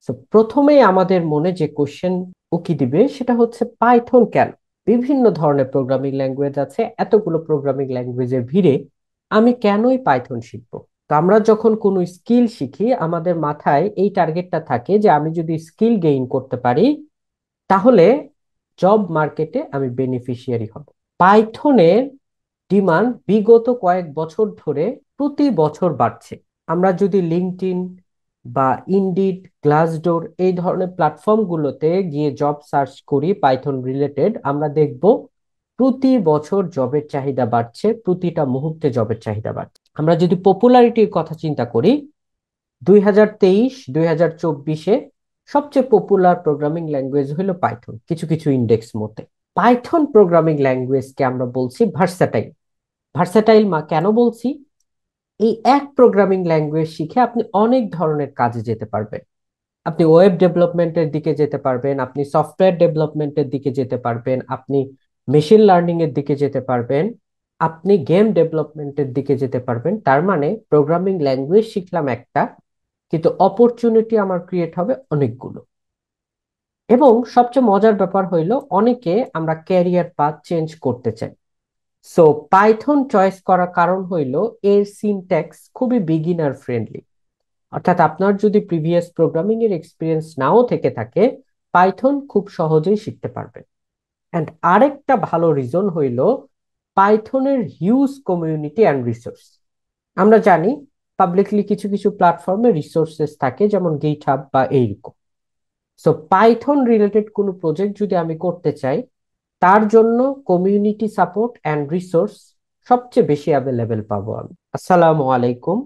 তো প্রথমেই আমাদের মনে যে কোশ্চেন উকি দিবে সেটা হচ্ছে পাইথন কেন? বিভিন্ন ধরনের প্রোগ্রামিং ল্যাঙ্গুয়েজ আছে, এতগুলো প্রোগ্রামিং ল্যাঙ্গুয়েজের ভিড়ে আমি কেনই পাইথন শিখবো? তো আমরা যখন কোনো স্কিল শিখি আমাদের মাথায় এই টার্গেটটা থাকে যে আমি যদি স্কিল গেইন করতে পারি তাহলে জব মার্কেটে আমি বেনিফিশিয়ারি হব। পাইথনের ডিমান্ড বিগত কয়েক বছর ধরে প্রতি বছর বাড়ছে। আমরা যদি লিঙ্কডইন বা ইনডিড, গ্লাসডোর এই ধরনের প্ল্যাটফর্মগুলোতে গিয়ে জব সার্চ করি পাইথন রিলেটেড, আমরা দেখব প্রতি বছর জবের চাহিদা বাড়ছে, প্রতিটা মুহূর্তে জবের চাহিদা বাড়ছে। আমরা যদি পপুলারিটির কথা চিন্তা করি, 2023-2024 সবচেয়ে পপুলার প্রোগ্রামিং ল্যাঙ্গুয়েজ হলো পাইথন কিছু কিছু ইন্ডেক্স মতে। পাইথন প্রোগ্রামিং ল্যাঙ্গুয়েজকে আমরা বলছি ভার্সাটাইল। ভার্সাটাইল কেন বলছি? এই এক প্রোগ্রামিং ল্যাঙ্গুয়েজ শিখে আপনি অনেক ধরনের কাজে যেতে পারবেন। আপনি ওয়েব ডেভেলপমেন্টের দিকে যেতে পারবেন, আপনি সফটওয়্যার ডেভেলপমেন্টের দিকে যেতে পারবেন, আপনি মেশিন লার্নিং এর দিকে যেতে পারবেন, আপনি গেম ডেভেলপমেন্টের দিকে যেতে পারবেন। তার মানে প্রোগ্রামিং ল্যাঙ্গুয়েজ শিখলাম একটা, কিন্তু অপরচুনিটি আমার ক্রিয়েট হবে অনেকগুলো। এবং সবচেয়ে মজার ব্যাপার হইলো অনেকে আমরা ক্যারিয়ার পাথ চেঞ্জ করতে চাই। সো পাইথন চয়েস করার কারণ হইলো এর সিনট্যাক্স খুবই বিগিনার ফ্রেন্ডলি। অর্থাৎ আপনার যদি প্রিভিয়াস প্রোগ্রামিং এর এক্সপিরিয়েন্স নাও থেকে থাকে, পাইথন খুব সহজেই শিখতে পারবেন। অ্যান্ড আরেকটা ভালো রিজন হইল পাইথনের হিউজ কমিউনিটি অ্যান্ড রিসোর্স। আমরা জানি পাবলিকলি কিছু কিছু প্ল্যাটফর্মে রিসোর্সেস থাকে, যেমন গিটহাব বা এইরকম। সো পাইথন রিলেটেড কোনো প্রজেক্ট যদি আমি করতে চাই, তার জন্য কমিউনিটি সাপোর্ট অ্যান্ড রিসোর্স সবচেয়ে বেশি অ্যাভেলেবেল পাবো আমি। আসসালামু আলাইকুম।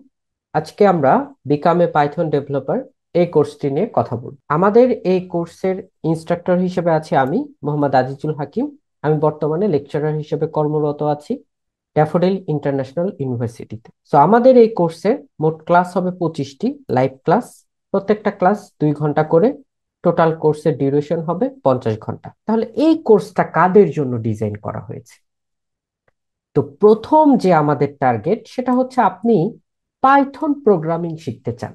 আজকে আমরা বিকাম এ পাইথন ডেভেলপার এই কোর্সটি নিয়ে কথা বলব। আমাদের এই কোর্সের ইনস্ট্রাক্টর হিসেবে আছি আমি, মোহাম্মদ আজিজুল হাকিম। আমি বর্তমানে লেকচারার হিসেবে কর্মরত আছি ড্যাফোডিল ইন্টারন্যাশনাল ইউনিভার্সিটিতে। সো আমাদের এই কোর্সের মোট ক্লাস হবে 25টি লাইভ ক্লাস। প্রত্যেকটা ক্লাস 2 ঘন্টা করে। টোটাল কোর্সের ডিউরেশন হবে 50 ঘন্টা। তাহলে এই কোর্সটা কাদের জন্য ডিজাইন করা হয়েছে? তো প্রথম যে আমাদের টার্গেট সেটা হচ্ছে আপনি পাইথন প্রোগ্রামিং শিখতে চান।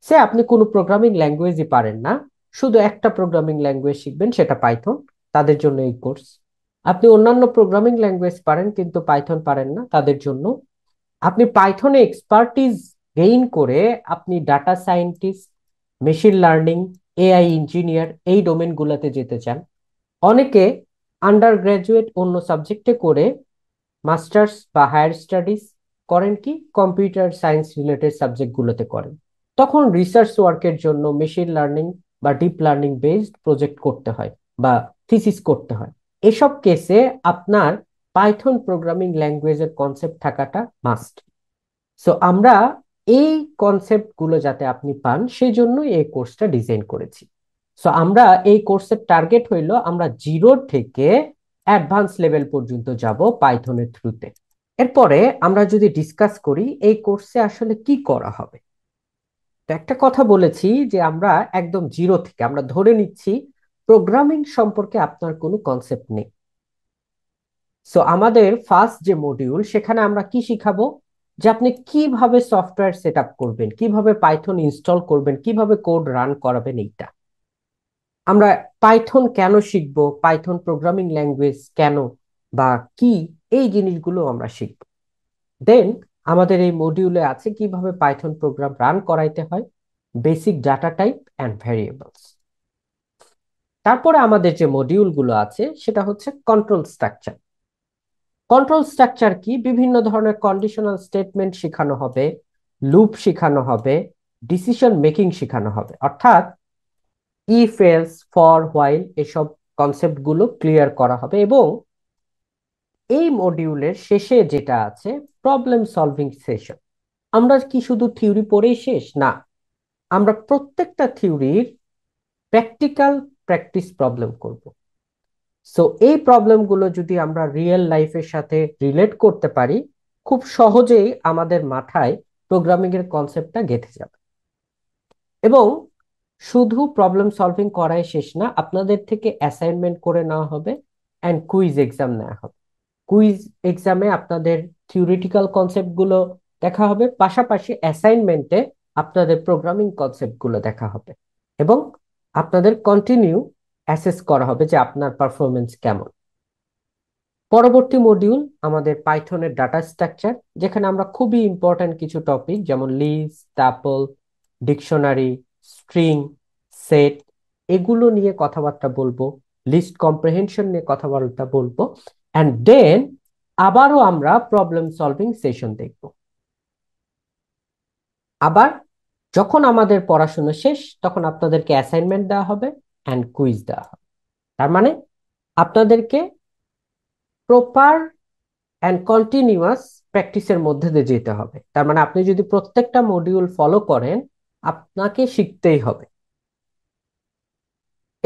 সে আপনি কোনো প্রোগ্রামিং ল্যাঙ্গুয়েজই পারেন না, শুধু একটা প্রোগ্রামিং ল্যাঙ্গুয়েজ শিখবেন, সেটা পাইথন। তাদের জন্য এই কোর্স। আপনি অন্যান্য প্রোগ্রামিং ল্যাঙ্গুয়েজ পারেন কিন্তু পাইথন পারেন না, তাদের জন্য। আপনি পাইথনে এক্সপার্টিস গেইন করে আপনি data scientist, machine learning, AI engineer এই ডোমেনগুলোতে যেতে চান। অনেকে আন্ডার গ্রাজুয়েট অন্য সাবজেক্টে করে মাস্টার্স বা হায়ার স্টাডিজ করেন কি কম্পিউটার সায়েন্স রিলেটেড সাবজেক্টগুলোতে করেন। তখন রিসার্চ ওয়ার্কের জন্য মেশিন লার্নিং বা ডিপ লার্নিং বেসড প্রজেক্ট করতে হয় বা থিসিস করতে হয়। এসব কেসে আপনার পাইথন প্রোগ্রামিং ল্যাঙ্গুয়েজের কনসেপ্ট থাকাটা মাস্ট। সো আমরা এই কনসেপ্ট গুলো যাতে আপনি পান সেই জন্যই এই কোর্সটা ডিজাইন করেছি। সো আমরা এই কোর্সের টার্গেট হইলো আমরা জিরো থেকে অ্যাডভান্স লেভেল পর্যন্ত যাব পাইথনের থ্রুতে। এরপরে আমরা যদি ডিসকাস করি এই কোর্সে আসলে কি করা হবে। তো একটা কথা বলেছি যে আমরা একদম জিরো থেকে, আমরা ধরে নিচ্ছি প্রোগ্রামিং সম্পর্কে আপনার কোনো কনসেপ্ট নেই। সো আমাদের ফার্স্ট যে মডিউল সেখানে আমরা কি শিখাবো, যে আপনি কিভাবে সফটওয়্যার সেট আপ করবেন, কিভাবে পাইথন ইনস্টল করবেন, কিভাবে কোড রান করাবেন। এইটা আমরা পাইথন কেন শিখবো, পাইথন প্রোগ্রামিং ল্যাঙ্গুয়েজ কেন বা কি, এই জিনিসগুলো আমরা শিখবো। দেন আমাদের এই মডিউলে আছে কিভাবে পাইথন প্রোগ্রাম রান করাইতে হয়, basic data type and variables. তারপরে আমাদের যে মডিউলগুলো আছে সেটা হচ্ছে কন্ট্রোল স্ট্রাকচার। কন্ট্রোল স্ট্রাকচার কি, বিভিন্ন ধরনের কন্ডিশনাল স্টেটমেন্ট শেখানো হবে, লুপ শেখানো হবে, ডিসিশন মেকিং শেখানো হবে। অর্থাৎ ইফ এলস, ফর, হোয়াইল এসব কনসেপ্ট গুলো ক্লিয়ার করা হবে। এবং এই মডিউলের শেষে যেটা আছে প্রবলেম সলভিং সেশন। আমরা কি শুধু থিওরি পড়েই শেষ না, আমরা প্রত্যেকটা থিওরির প্র্যাকটিক্যাল প্র্যাকটিস প্রবলেম করব। সো এই প্রবলেমগুলো যদি আমরা রিয়েল লাইফের সাথে রিলেট করতে পারি, খুব সহজেই আমাদের মাথায় প্রোগ্রামিং এর কনসেপ্টটা গেঁথে যাবে। এবং শুধু প্রবলেম সলভিং করাই শেষ না, আপনাদের থেকে অ্যাসাইনমেন্ট করে নেওয়া হবে অ্যান্ড কুইজ এক্সাম নেওয়া হবে। কুইজ এক্সামে আপনাদের থিওরিটিক্যাল কনসেপ্ট গুলো দেখা হবে, পাশাপাশি অ্যাসাইনমেন্টে আপনাদের প্রোগ্রামিং কনসেপ্ট গুলো দেখা হবে। এবং আপনাদের কন্টিনিউ অ্যাসেস করা হবে যে আপনার পারফরমেন্স কেমন। পরবর্তী মডিউল আমাদের পাইথনের ডাটা স্ট্রাকচার, যেখানে আমরা খুবই ইম্পর্ট্যান্ট কিছু টপিক যেমন list, tuple, dictionary, string, set, এগুলো নিয়ে কথাবার্তা বলবো। লিস্ট কম্প্রিহেনশন নিয়ে কথাবার্তা বলবো। অ্যান্ড দেন আবারও আমরা প্রবলেম সলভিং সেশন দেখব। আবার যখন আমাদের পড়াশোনা শেষ তখন আপনাদেরকে অ্যাসাইনমেন্ট দেওয়া হবে অ্যান্ড কুইজ দেওয়া হবে। তার মানে আপনাদেরকে প্রপার অ্যান্ড কন্টিনিউয়াস প্র্যাকটিসের মধ্যে দিয়ে যেতে হবে। তার মানে আপনি যদি প্রত্যেকটা মডিউল ফলো করেন, আপনাকে শিখতেই হবে।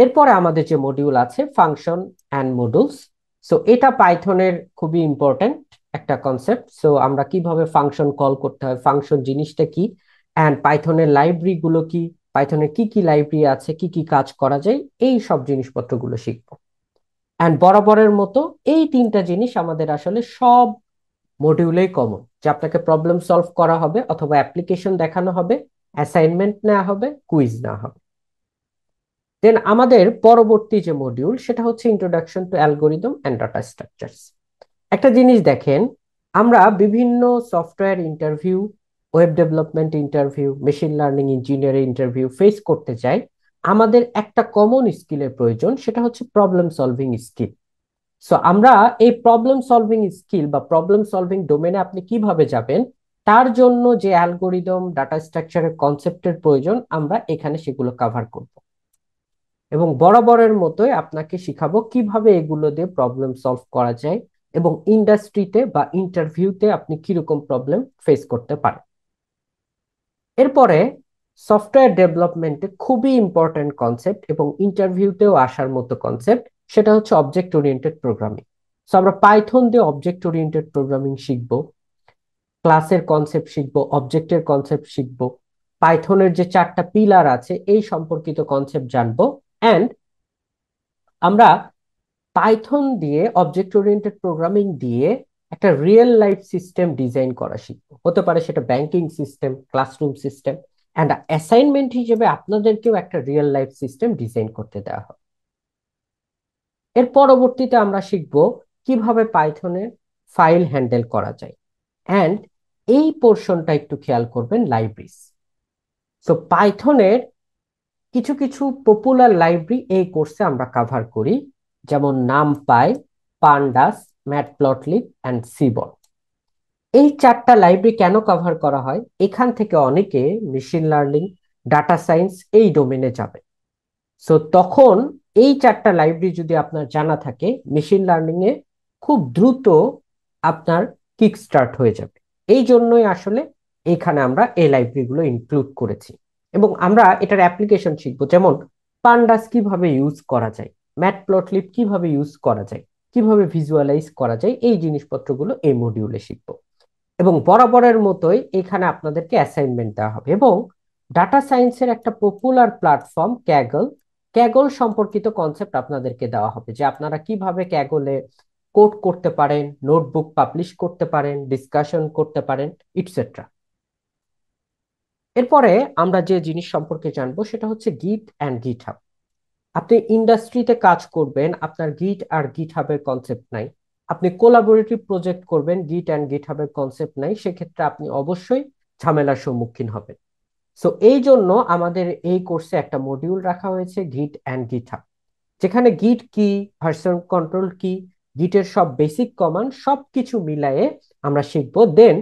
এরপরে আমাদের যে মডিউল আছে ফাংশন অ্যান্ড মডুলস। সো এটা পাইথনের খুবই ইম্পর্টেন্ট একটা কনসেপ্ট। সো আমরা কিভাবে ফাংশন কল করতে হয়, ফাংশন জিনিসটা কি, অ্যান্ড পাইথনের লাইব্রেরি গুলো কি, পাইথনের কি কি লাইব্রেরি আছে, কি কি কাজ করা যায়, এই সব জিনিসপত্রগুলো শিখবো। অ্যান্ড বরাবরের মতো এই তিনটা জিনিস আমাদের আসলে সব মডিউলেই কমন, যে আপনাকে প্রবলেম সলভ করা হবে অথবা অ্যাপ্লিকেশন দেখানো হবে, অ্যাসাইনমেন্ট নেওয়া হবে, কুইজ নেওয়া হবে। দেন আমাদের পরবর্তী যে মডিউল সেটা হচ্ছে introduction to algorithm and data structures. একটা জিনিস দেখেন, আমরা বিভিন্ন software interview, web development interview, machine learning engineering interview face করতে চাই, আমাদের একটা কমন স্কিলের প্রয়োজন, সেটা হচ্ছে প্রবলেম সলভিং স্কিল। সো আমরা এই প্রবলেম সলভিং স্কিল বা প্রবলেম সলভিং ডোমেনে আপনি কিভাবে যাবেন, তার জন্য যে অ্যালগোরিদম ডাটা স্ট্রাকচারের কনসেপ্টের প্রয়োজন, আমরা এখানে সেগুলো কভার করব। এবং বরাবরের মতোই আপনাকে শিখাবো কিভাবে এগুলো দিয়ে প্রবলেম সলভ করা যায় এবং ইন্ডাস্ট্রিতে বা ইন্টারভিউতে আপনি কিরকম প্রবলেম ফেস করতে পারেন। এরপরে সফটওয়্যার ডেভেলপমেন্টে খুবই ইম্পর্টেন্ট কনসেপ্ট এবং ইন্টারভিউতেও আসার মতো কনসেপ্ট, সেটা হচ্ছে অবজেক্ট ওরিয়েন্টেড প্রোগ্রামিং। সো আমরা পাইথন দিয়ে অবজেক্ট ওরিয়েন্টেড প্রোগ্রামিং শিখবো, ক্লাসের কনসেপ্ট শিখবো, অবজেক্টের কনসেপ্ট শিখবো, পাইথনের যে চারটা পিলার আছে এই সম্পর্কিত কনসেপ্ট জানবো। অ্যান্ড আমরা পাইথন দিয়ে অবজেক্ট ওরিয়েন্টেড প্রোগ্রামিং দিয়ে একটা রিয়েল লাইফ সিস্টেম ডিজাইন করা শিখবো। হতে পারে সেটা banking system, classroom system, and assignment হিসেবে আপনাদেরকেও একটা রিয়েল লাইফ সিস্টেম ডিজাইন করতে দেওয়া হবে। এর পরবর্তীতে আমরা শিখব কিভাবে পাইথনে ফাইল হ্যান্ডেল করা যায়। অ্যান্ড এই পোর্শনটা একটু খেয়াল করবেন, লাইব্রেরিজ। সো পাইথনের কিছু কিছু পপুলার লাইব্রেরি এই কোর্সে আমরা কভার করি, যেমন NumPy, pandas, matplotlib and Sibal. এই চারটা লাইব্রেরি কেন কভার করা হয়, এখান থেকে অনেকে মেশিন লার্নিং, ডাটা সায়েন্স এই ডোমেনে যাবে। সো তখন এই চারটা লাইব্রেরি যদি আপনার জানা থাকে, মেশিন লার্নিং এ খুব দ্রুত আপনার কিক স্টার্ট হয়ে যাবে। এই জন্যই আসলে এখানে আমরা এই লাইব্রেরিগুলো ইনক্লুড করেছি। এবং আমরা এটার অ্যাপ্লিকেশন শিখবো, যেমন পান্ডাস কিভাবে ইউজ করা যায়, ম্যাটপ্লটলিব কিভাবে ইউজ করা যায়, কিভাবে ভিজুয়ালাইজ করা যায়, এই জিনিসপত্রগুলো এই মডিউলে শিখবো। এবং বরাবরের মতোই এখানে আপনাদেরকে অ্যাসাইনমেন্ট দেওয়া হবে। এবং ডাটা সায়েন্সের একটা পপুলার প্ল্যাটফর্ম ক্যাগল, ক্যাগল সম্পর্কিত কনসেপ্ট আপনাদেরকে দেওয়া হবে, যে আপনারা কিভাবে ক্যাগলে কোড করতে পারেন, নোটবুক পাবলিশ করতে পারেন, ডিসকাশন করতে পারেন, ইটসেট্রা। এরপরে আমরা যে জিনিস সম্পর্কে জানবো সেটা হচ্ছে গিট অ্যান্ড গিটহাব। আপনি ইন্ডাস্ট্রিতে কাজ করবেন, আপনার গিট আর গিটহাবের কনসেপ্ট নাই, আপনি কোলাবোরেটিভ প্রজেক্ট করবেন, গিট অ্যান্ড গিটহাবের কনসেপ্ট নাই, সেক্ষেত্রে আপনি অবশ্যই ঝামেলার সম্মুখীন হবেন। সো এই জন্য আমাদের এই কোর্সে একটা মডিউল রাখা হয়েছে গিট অ্যান্ড গিটহাব, যেখানে গিট কি, ভার্সন কন্ট্রোল কি, গিটের সব বেসিক কমান্ড সবকিছু মিলায়ে আমরা শিখবো। দেন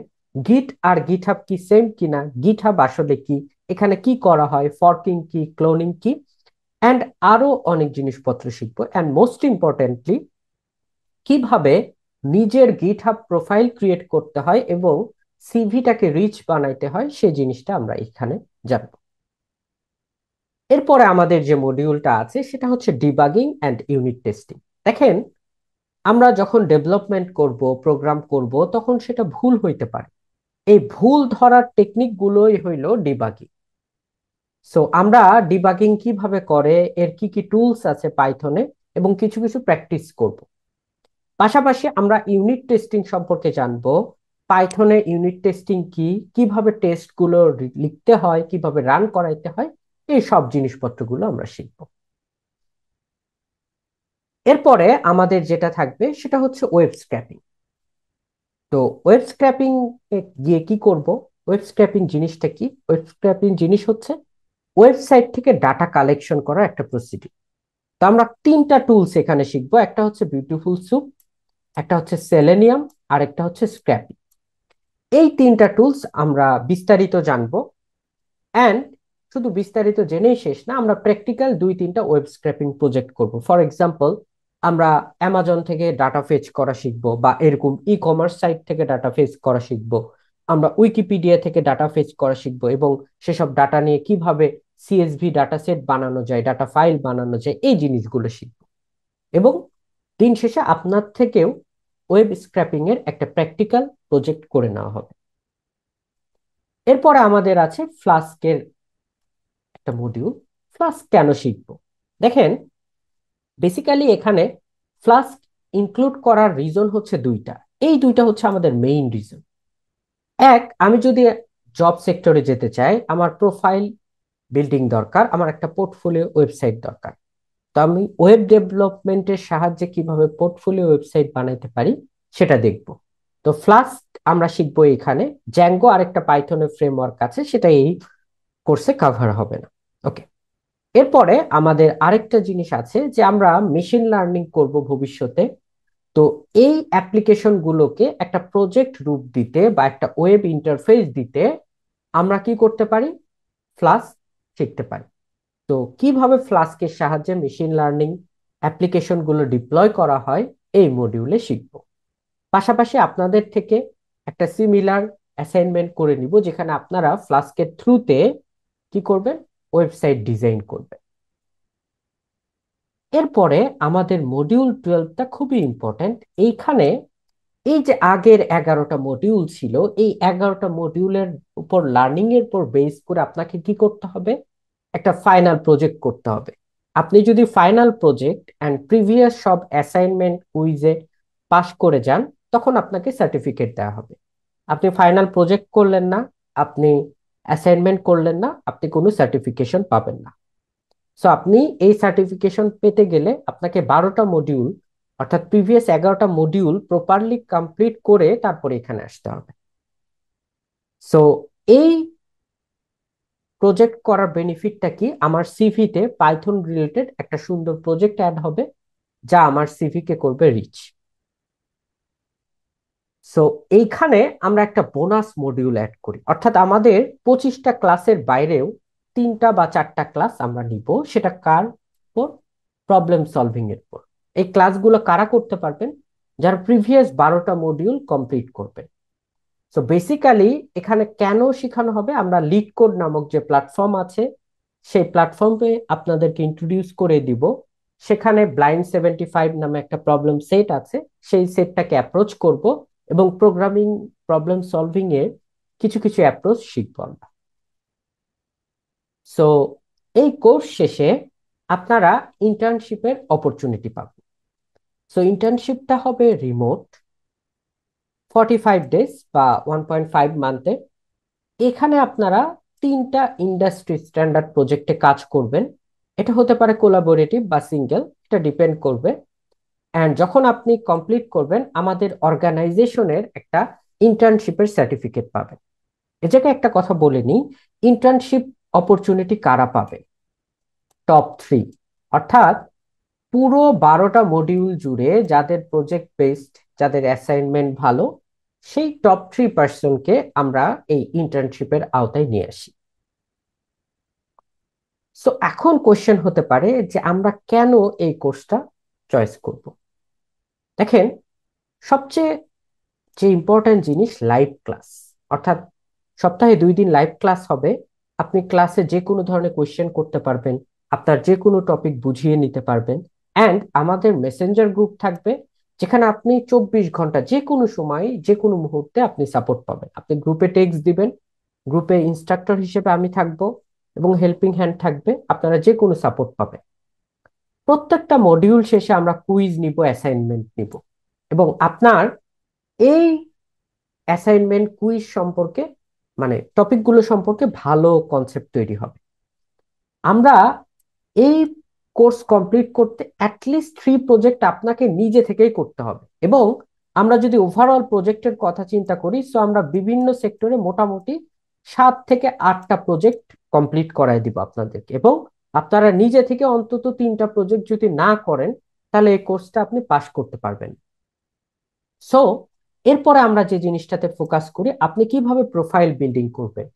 গিট আর গিটহাব কি সেম কিনা, গিটহাব আসলে কি, এখানে কি করা হয়, ফর্কিং কি, ক্লোনিং কি, অ্যান্ড আরো অনেক জিনিসপত্র শিখবো। অ্যান্ড মোস্ট ইম্পর্টেন্টলি কিভাবে নিজের গিটহাব প্রোফাইল ক্রিয়েট করতে হয় এবং সিভিটাকে রিচ বানাইতে হয়, সেই জিনিসটা আমরা এখানে জানবো। এরপরে আমাদের যে মডিউলটা আছে সেটা হচ্ছে ডিবাগিং অ্যান্ড ইউনিট টেস্টিং। দেখেন, আমরা যখন ডেভেলপমেন্ট করব, প্রোগ্রাম করব, তখন সেটা ভুল হইতে পারে। এই ভুল ধরার টেকনিক গুলোই হইল ডিবাগিং। সো আমরা ডিবাগিং কিভাবে করে, এর কি কি টুলস আছে পাইথনে, এবং কিছু কিছু প্র্যাকটিস করব। পাশাপাশি আমরা ইউনিট টেস্টিং সম্পর্কে জানবো, পাইথনে ইউনিট টেস্টিং কি, কিভাবে টেস্ট গুলো লিখতে হয়, কিভাবে রান করাইতে হয়, এই সব জিনিসপত্রগুলো আমরা শিখবো। এরপরে আমাদের যেটা থাকবে সেটা হচ্ছে ওয়েব স্ক্র্যাপিং। তো ওয়েব স্ক্র্যাপিং গিয়ে কি করব? ওয়েব স্ক্র্যাপিং জিনিসটা কি? ওয়েব স্ক্র্যাপিং জিনিস হচ্ছে ওয়েবসাইট থেকে ডাটা কালেকশন করার একটা প্রসিডিউর। তো আমরা তিনটা টুলস এখানে শিখবো, একটা হচ্ছে বিউটিফুল সুপ, একটা হচ্ছে সেলেনিয়াম, আর একটা হচ্ছে স্ক্র্যাপিং। এই তিনটা টুলস আমরা বিস্তারিত জানবো। অ্যান্ড শুধু বিস্তারিত জেনেই শেষ না, আমরা প্র্যাকটিক্যাল 2-3টা ওয়েব স্ক্র্যাপিং প্রজেক্ট করব। ফর এক্সাম্পল, আমরা অ্যামাজন থেকে ডাটা ফেচ করা শিখবো, বা এরকম ই কমার্স সাইট থেকে ডাটা ফেচ করা শিখবো। আমরা উইকিপিডিয়া থেকে ডাটা ফেচ করা শিখবো, এবং সেসব ডাটা নিয়ে কিভাবে সিএসভি ডাটা সেট বানানো যায়, ডাটা ফাইল বানানো যায়, এই জিনিসগুলো শিখবো। এবং দিন শেষে আপনার থেকেও ওয়েব স্ক্র্যাপিং এর একটা প্র্যাকটিক্যাল প্রজেক্ট করে নেওয়া হবে। এরপরে আমাদের আছে ফ্লাস্কের একটা মডিউল। ফ্লাস্ক কেন শিখবো? দেখেন, বেসিক্যালি এখানে ফ্লাস্ক ইনক্লুড করার রিজন হচ্ছে দুইটা। এই দুইটা হচ্ছে আমাদের মেইন রিজন। এক, আমি যদি জব সেক্টরে যেতে চাই, আমার প্রোফাইল বিল্ডিং দরকার, আমার একটা পোর্টফোলিও ওয়েবসাইট দরকার। তো আমি ওয়েব ডেভেলপমেন্টের সাহায্যে কিভাবে পোর্টফোলিও ওয়েবসাইট বানাইতে পারি সেটা দেখব। তো ফ্লাস্ক আমরা শিখবো এখানে। জ্যাঙ্গো আরেকটা পাইথনের ফ্রেমওয়ার্ক আছে, সেটা এই কোর্সে কভার হবে না। ওকে। এরপরে আমাদের আরেকটা জিনিস আছে যে আমরা মেশিন লার্নিং করব ভবিষ্যতে। তো এই অ্যাপ্লিকেশন গুলোকে একটা প্রজেক্ট রূপ দিতে বা একটা ওয়েব ইন্টারফেস দিতে আমরা কি করতে পারি? ফ্লাস্ক শিখতে পারি। তো কিভাবে ফ্লাস্কের সাহায্যে মেশিন লার্নিং অ্যাপ্লিকেশন গুলো ডিপ্লয় করা হয়, এই মডিউলে শিখব। পাশাপাশি আপনাদের থেকে একটা সিমিলার অ্যাসাইনমেন্ট করে নিব, যেখানে আপনারা ফ্লাস্কের থ্রুতে কি করবেন? ওয়েবসাইট ডিজাইন করবেন। এরপরে আমাদের মডিউল 12টা খুবই ইম্পর্ট্যান্ট। এইখানে এই যে আগের 11টা মডিউল ছিল, এই 11টা মডিউলের উপর লার্নিং এর উপর বেস করে আপনাকে কি করতে হবে? একটা ফাইনাল প্রজেক্ট করতে হবে। আপনি যদি ফাইনাল প্রজেক্ট অ্যান্ড প্রিভিয়াস সব অ্যাসাইনমেন্ট কুইজে পাশ করে যান, তখন আপনাকে সার্টিফিকেট দেওয়া হবে। আপনি ফাইনাল প্রজেক্ট করলেন না, আপনি অ্যাসাইনমেন্ট করলেন না, আপনি কোনো সার্টিফিকেশন পাবেন না। সো আপনি এই সার্টিফিকেশন পেতে গেলে আপনাকে 12টা মডিউল, অর্থাৎ প্রিভিয়াস 11টা মডিউল প্রপারলি কমপ্লিট করে তারপরে এখানে আসতে হবে। সো এই প্রজেক্ট করার বেনিফিটটা কি? আমার সিভিতে পাইথন রিলেটেড একটা সুন্দর প্রজেক্ট অ্যাড হবে, যা আমার সিভি কে করবে রিচ। সো এইখানে আমরা একটা বোনাস মডিউল অ্যাড করি, অর্থাৎ আমাদের 25টা ক্লাসের বাইরেও 3টা বা 4টা ক্লাস আমরা নিব। সেটা কার উপর? প্রবলেম সলভিং এর উপর। এই ক্লাসগুলো কারা করতে পারবেন? যারা প্রিভিয়াস 12টা মডিউল কমপ্লিট করবে। সো বেসিক্যালি এখানে কেন শেখানো হবে? আমরা লিড কোড নামক যে প্ল্যাটফর্ম আছে, সেই প্ল্যাটফর্মে আপনাদেরকে ইন্ট্রোডিউস করে দিব। সেখানে ব্লাইন্ড 75 নামে একটা প্রবলেম সেট আছে, সেই সেটটাকে অ্যাপ্রোচ করব, এবং প্রোগ্রামিং প্রবলেম সলভিং এর কিছু কিছু অ্যাপ্রোচ শিখবো আমরা। সো এই কোর্স শেষে আপনারা ইন্টার্নশিপের অপরচুনিটি পাবেন। সো ইন্টার্নশিপটা হবে রিমোট, 45 ডেজ বা 1.5 মান্থে। এখানে আপনারা 3টা ইন্ডাস্ট্রি স্ট্যান্ডার্ড প্রজেক্টে কাজ করবেন। এটা হতে পারে কোলাবোরেটিভ বা সিঙ্গেল, এটা ডিপেন্ড করবে। অ্যান্ড যখন আপনি কমপ্লিট করবেন, আমাদের অর্গানাইজেশনের একটা ইন্টার্নশিপের সার্টিফিকেট পাবেন। এ জায়গায় একটা কথা বলে নিই, ইন্টার্নশিপ অপরচুনিটি কারা পাবে? টপ 3, অর্থাৎ পুরো 12টা মডিউল জুড়ে যাদের প্রজেক্ট বেসড, যাদের অ্যাসাইনমেন্ট ভালো, সেই টপ 3 পার্সনকে আমরা এই ইন্টার্নশিপের আওতায় নিয়ে আসি। সো এখন কোশ্চেন হতে পারে যে আমরা কেন এই কোর্সটা চয়েস করব? দেখেন, সবচেয়ে যে ইম্পর্টেন্ট জিনিস লাইভ ক্লাস, অর্থাৎ সপ্তাহে 2 দিন লাইভ ক্লাস হবে। আপনি ক্লাসে যে কোনো ধরনের কোয়েশ্চেন করতে পারবেন, আপনার যে কোনো টপিক বুঝিয়ে নিতে পারবেন। অ্যান্ড আমাদের মেসেঞ্জার গ্রুপ থাকবে, যেখানে আপনি 24 ঘন্টা যে কোনো সময় যে কোনো মুহূর্তে আপনি সাপোর্ট পাবেন। আপনি গ্রুপে টেক্সট দিবেন, গ্রুপে ইনস্ট্রাক্টর হিসেবে আমি থাকবো, এবং হেল্পিং হ্যান্ড থাকবে, আপনারা যে কোনো সাপোর্ট পাবেন। প্রত্যেকটা মডিউল শেষে আমরা কুইজ নিব, অ্যাসাইনমেন্ট নিব, এবং আপনার এই অ্যাসাইনমেন্ট কুইজ সম্পর্কে, মানে টপিকগুলো সম্পর্কে ভালো কনসেপ্ট তৈরি হবে। আমরা এই কোর্স কমপ্লিট করতে অ্যাটলিস্ট 3 প্রজেক্ট আপনাকে নিজে থেকেই করতে হবে। এবং আমরা যদি ওভারঅল প্রজেক্টের কথা চিন্তা করি, সো আমরা বিভিন্ন সেক্টরে মোটামুটি 7 থেকে 8টা প্রজেক্ট কমপ্লিট করাই দিব আপনাদেরকে। এবং আপনারা নিজে থেকে অন্তত 3টা প্রজেক্ট যদি না করেন, তাহলে এই কোর্সটা আপনি পাশ করতে পারবেন। সো এরপরে আমরা যে জিনিসটাতে ফোকাস করি, আপনি কিভাবে প্রোফাইল বিল্ডিং করবেন,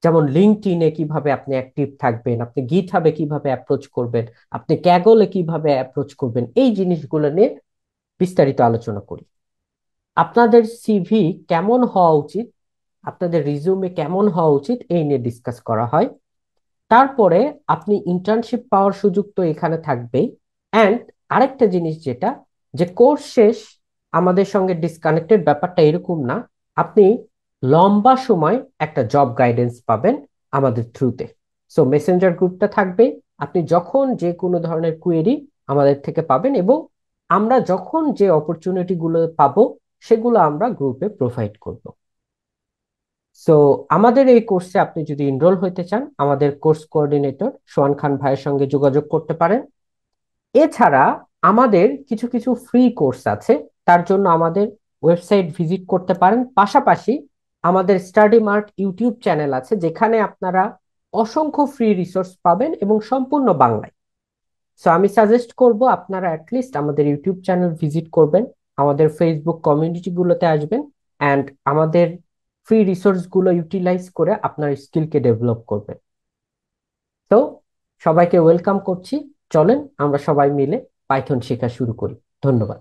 যেমন লিঙ্কডইনে কিভাবে আপনি অ্যাক্টিভ থাকবেন, আপনি গিটহাবে কিভাবে অ্যাপ্রোচ করবেন, আপনি ক্যাগলে কিভাবে অ্যাপ্রোচ করবেন, এই জিনিসগুলো নিয়ে বিস্তারিত আলোচনা করি। আপনাদের সিভি কেমন হওয়া উচিত, আপনাদের রিজিউমে কেমন হওয়া উচিত, এই নিয়ে ডিসকাস করা হয়। তারপরে আপনি ইন্টার্নশিপ পাওয়ার সুযোগ তো এখানে থাকবেই। অ্যান্ড আরেকটা জিনিস যেটা, যে কোর্স শেষ আমাদের সঙ্গে ডিসকানেক্টেড, ব্যাপারটা এরকম না। আপনি লম্বা সময় একটা জব গাইডেন্স পাবেন আমাদের থ্রুতে। সো মেসেঞ্জার গ্রুপটা থাকবে, আপনি যখন যে কোনো ধরনের কোয়েরি আমাদের থেকে পাবেন, এবং আমরা যখন যে অপরচুনিটি গুলো পাবো সেগুলো আমরা গ্রুপে প্রোভাইড করব। সো আমাদের এই কোর্সে আপনি যদি এনরোল হইতে চান, আমাদের কোর্স কোঅর্ডিনেটর সোহান খান ভাইয়ের সঙ্গে যোগাযোগ করতে পারেন। এছাড়া আমাদের কিছু কিছু ফ্রি কোর্স আছে, তার জন্য আমাদের ওয়েবসাইট ভিজিট করতে পারেন। পাশাপাশি আমাদের স্টাডি মার্ট ইউটিউব চ্যানেল আছে, যেখানে আপনারা অসংখ্য ফ্রি রিসোর্স পাবেন এবং সম্পূর্ণ বাংলায়। সো আমি সাজেস্ট করব আপনারা অ্যাটলিস্ট আমাদের ইউটিউব চ্যানেল ভিজিট করবেন, আমাদের ফেসবুক কমিউনিটি গুলোতে আসবেন, অ্যান্ড আমাদের ফ্রি রিসোর্স গুলো ইউটিলাইজ করে আপনার স্কিলকে ডেভেলপ করবেন। তো সবাইকে ওয়েলকাম করছি। চলেন আমরা সবাই মিলে পাইথন শেখা শুরু করি। ধন্যবাদ।